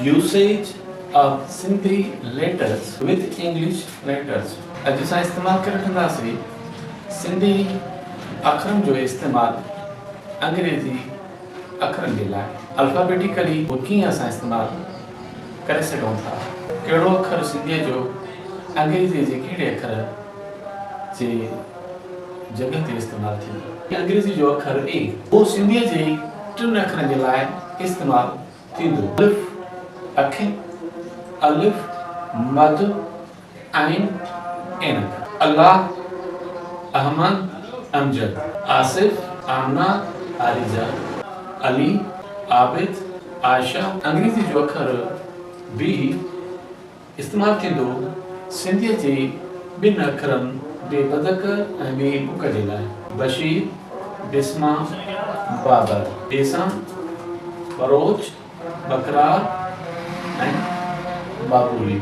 usage of Sindhi letters with English letters. अॼु असां इस्तेमालु करे रखंदासीं सिंधी अखरनि जो इस्तेमालु अंग्रेज़ी अखरनि जे लाइ अल्फ़ाबेटिकली कीअं असां इस्तेमालु करे सघूं था। कहिड़ो अखर सिंधीअ जो अंग्रेज़ीअ जे कहिड़े अखर जे जॻह ते इस्तेमालु थींदो। अंग्रेज़ी जो अखर ए उहो सिंधीअ जे टिनि अखरनि जे लाइ इस्तेमालु थींदो। अलिफ अखि अलिफ मद ऐं ऐनक। अल्लाह अहमद अमजद आसिफ आमना आरिजा अली आबिद आयशा। अंग्रेज़ी जो अखर बी इस्तेमालु थींदो सिंधीअ जे ॿिनि अखरनि ॿिए बदक ऐं ॿिए बुक जे लाइ। बशीर बिस्मा बाबर बेसम बरोच बकरार ऐं बाबूली।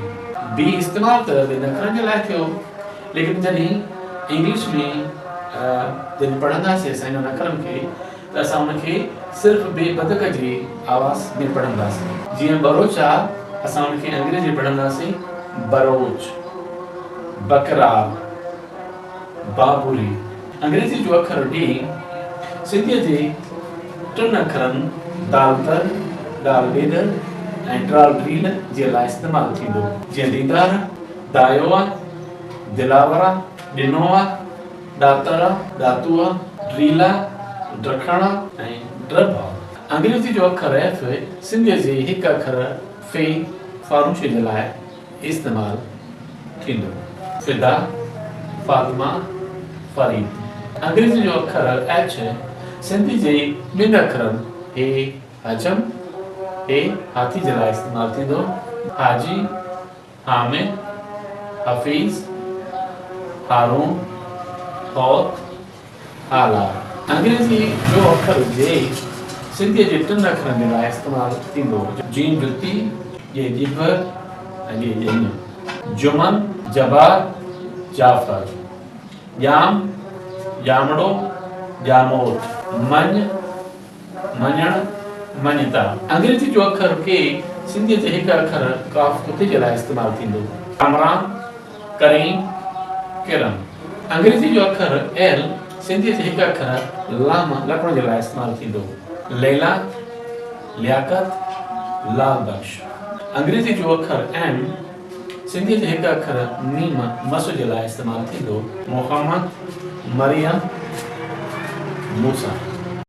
बी इस्तेमालु त ॿिनि अखरनि जे लाइ थियो, लेकिन जॾहिं इंग्लिश में जॾहिं पढ़ंदासीं असां हिननि अखरनि खे त असां उनखे सिर्फ़ु ॿिए बदक जी आवाज़ में पढ़ंदासीं। जीअं बरोच आहे असां उनखे अंग्रेज़ी पढ़ंदासीं बरोच। बकरार बाबूली। अंग्रेज़ी जो अखर डी सिंधीअ जे टिनि अखरनि दालतर दाल बेदर ऐं ट्राल ड्रील जे लाइ इस्तेमालु थींदो। जीअं दीदार दायोआ दिलावरा ॾिनोआ दातरा दातुआ ड्रीला ड्रखणा ऐं ड्रबा। अंग्रेज़ी जो अखर एफ सिंधीअ जे हिकु अखर फे फारूशे जे लाइ इस्तेमालु थींदो। फिदा फातिमा फरीद। अंग्रेज़ी जो अखर एच सिंधी जे ॿिनि अखरनि हे हजम हे हाथी जे लाइ इस्तेमालु थींदो। हाजी हामिद हफ़ीज़ हारून हौत हाला। अंग्रेज़ी जो अखर जे सिंधीअ जे टिनि अखरनि जे लाइ इस्तेमालु थींदो। जीन जुती ये जिबर ऐं ये जन। जुमन जबार जाफ़र। याम यामड़ो जामोद। मञ मञण मञता। अंग्रेज़ी जो अखर के सिंधीअ जे हिकु अखर काफ कुते जे लाइ इस्तेमालु थींदो। कामरान करीम किरम। अंग्रेज़ी जो अखर एल सिंधीअ जे हिकु अखर लाम लकड़ जे लाइ इस्तेमालु थींदो। लैला लियाकत लाल बख्श। अंग्रेज़ी जो अखर एम सिंधीअ जे हिकु अखर नीम मस जे लाइ इस्तेमालु थींदो। मोहम्मद मरियम मूसा।